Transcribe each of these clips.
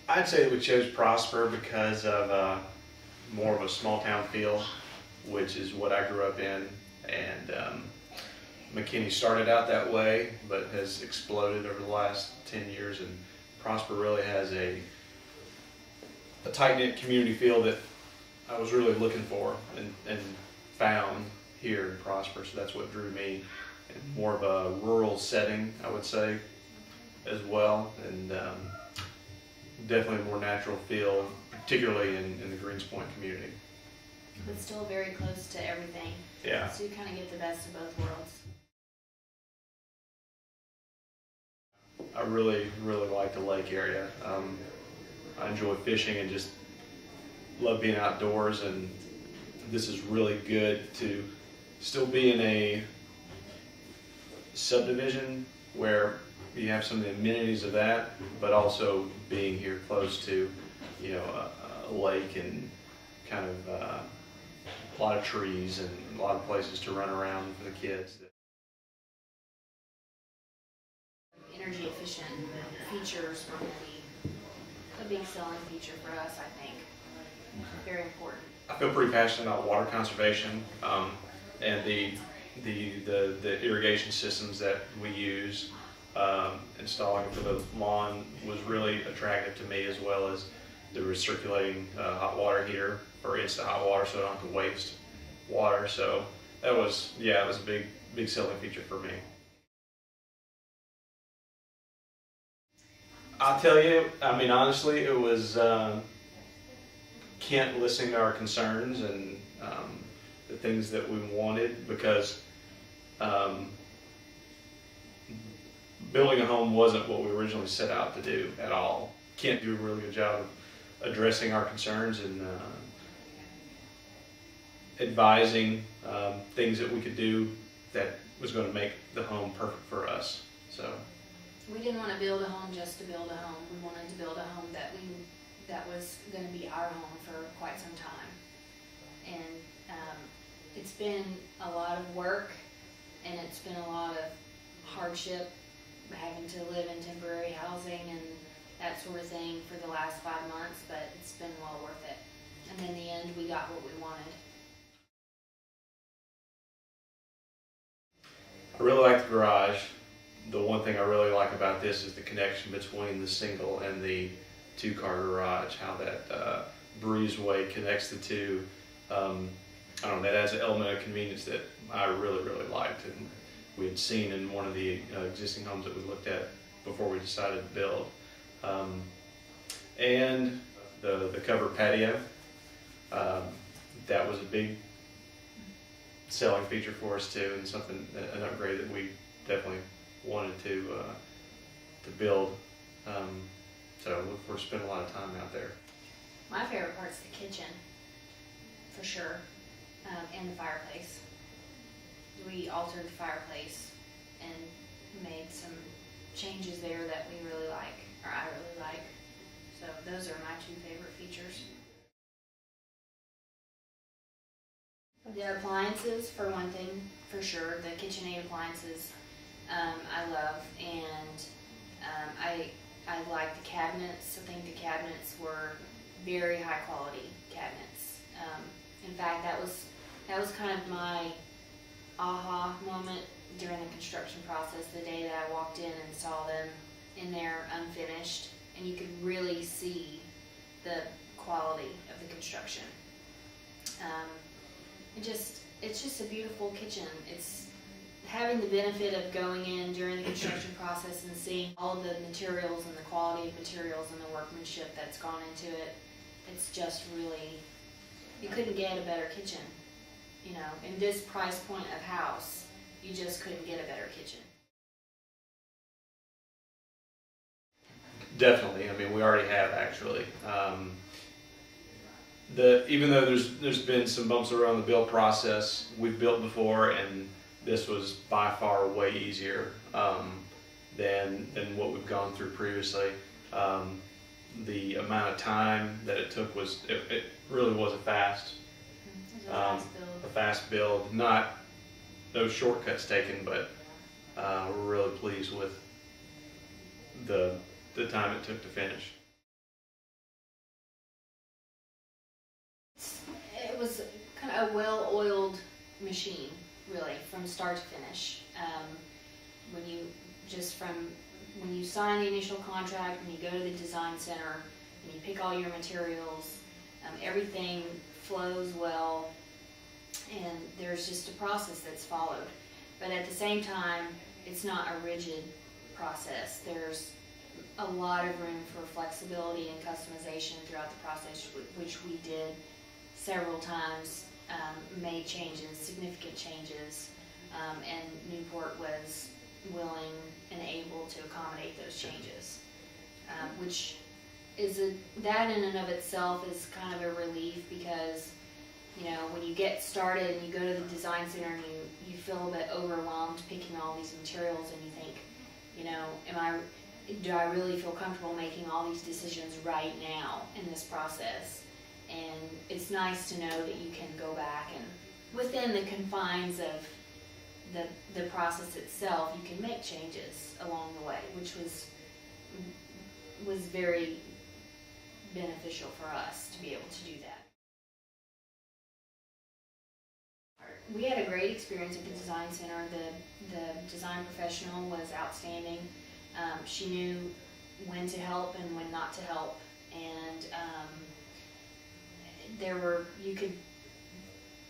I'd say that we chose Prosper because of more of a small town feel, which is what I grew up in. And McKinney started out that way, but has exploded over the last 10 years. And Prosper really has a tight-knit community feel that I was really looking for and found here in Prosper. So that's what drew me. And more of a rural setting, I would say, as well. And definitely a more natural feel, particularly in the Greenspoint community. But still very close to everything. Yeah. So you kind of get the best of both worlds. I really, really like the lake area. I enjoy fishing and just love being outdoors, and this is really good to still be in a subdivision where you have some of the amenities of that, but also being here close to, a lake and kind of a lot of trees and a lot of places to run around for the kids. Energy efficient features are going to be a big selling feature for us, I think. Very important. I feel pretty passionate about water conservation and the irrigation systems that we use. Installing for the lawn was really attractive to me, as well as the recirculating hot water heater for instant hot water, so I don't have to waste water. So that was, it was a big selling feature for me. I'll tell you, I mean, honestly, it was Kent listening to our concerns and the things that we wanted, because building a home wasn't what we originally set out to do at all. Kent did a really good job of addressing our concerns and advising things that we could do that was going to make the home perfect for us. So we didn't want to build a home just to build a home. We wanted to build a home that was going to be our home for quite some time. And it's been a lot of work, and it's been a lot of hardship, having to live in temporary housing and that sort of thing for the last 5 months, but it's been well worth it. And in the end, we got what we wanted. I really like the garage. The one thing I really like about this is the connection between the single and the two-car garage, how that breezeway connects the two. I don't know, that adds an element of convenience that I really, really liked, and we had seen in one of the existing homes that we looked at before we decided to build. And the covered patio, that was a big selling feature for us too, and an upgrade that we definitely wanted to build. So I look forward to spending a lot of time out there. My favorite part's the kitchen, for sure, and the fireplace. We altered the fireplace and made some changes there that we really like, or I really like. So those are my two favorite features. The appliances, for one thing, for sure. The KitchenAid appliances I love, and I like the cabinets. I think the cabinets were very high quality cabinets. In fact, that was kind of my aha moment during the construction process, the day that I walked in and saw them in there unfinished, and you could really see the quality of the construction. It's just a beautiful kitchen. It's having the benefit of going in during the construction process and seeing all the materials and the quality of materials and the workmanship that's gone into it. It's just really, you couldn't get a better kitchen. In this price point of house, you just couldn't get a better kitchen. Definitely. I mean, we already have, actually. Even though there's been some bumps around the build process, we've built before, and this was by far way easier than what we've gone through previously. The amount of time that it took it really was a fast build. Not no shortcuts taken, but we're really pleased with the time it took to finish. a well-oiled machine, really, from start to finish. When you sign the initial contract, when you go to the design center, and you pick all your materials, everything flows well, and there's just a process that's followed. But at the same time, it's not a rigid process. There's a lot of room for flexibility and customization throughout the process, which we did several times, made changes, significant changes, and Newport was willing and able to accommodate those changes, which is that in and of itself is kind of a relief, because when you get started and you go to the design center and you feel a bit overwhelmed picking all these materials, and you think, do I really feel comfortable making all these decisions right now in this process? And it's nice to know that you can go back and within the confines of the process itself, you can make changes along the way, which was very beneficial for us to be able to do that. We had a great experience at the design center. The design professional was outstanding. She knew when to help and when not to help, and you could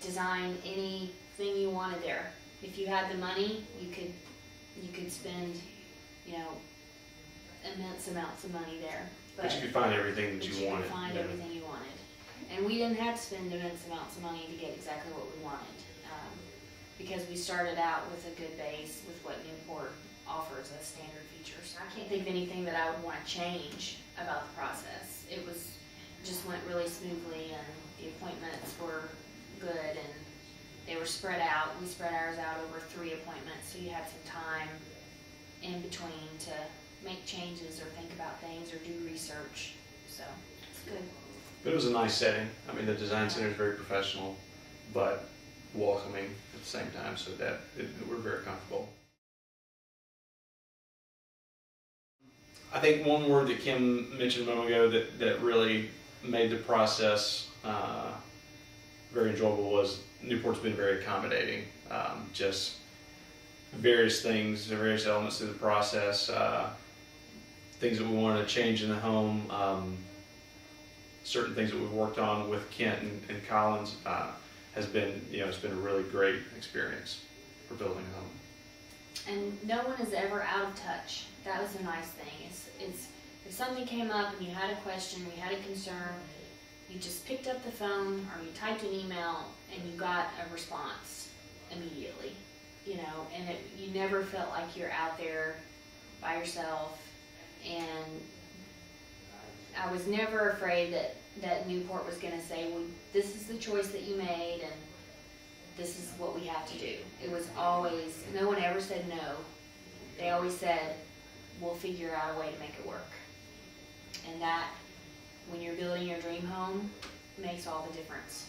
design anything you wanted there. If you had the money, you could spend immense amounts of money there. But you could find everything that you wanted. You could find everything you wanted, and we didn't have to spend immense amounts of money to get exactly what we wanted, because we started out with a good base with what Newport offers as standard features. I can't think of anything that I would want to change about the process. It just went really smoothly, and the appointments were good, and they were spread out. We spread ours out over 3 appointments, so you had some time in between to make changes or think about things or do research. So it's good. But it was a nice setting. I mean, the design center is very professional, but welcoming at the same time, so that we're very comfortable. I think one word that Kim mentioned a moment ago that really made the process very enjoyable was Newport's been very accommodating. Just various things, various elements through the process, things that we wanted to change in the home, certain things that we've worked on with Kent and Collins has been, it's been a really great experience for building a home. And no one is ever out of touch. That was a nice thing. It's if something came up and you had a question, you had a concern, you just picked up the phone or you typed an email and you got a response immediately, and you never felt like you're out there by yourself. And I was never afraid that Newport was going to say, well, this is the choice that you made and this is what we have to do. It was always, no one ever said no. They always said, we'll figure out a way to make it work. And that, when you're building your dream home, makes all the difference.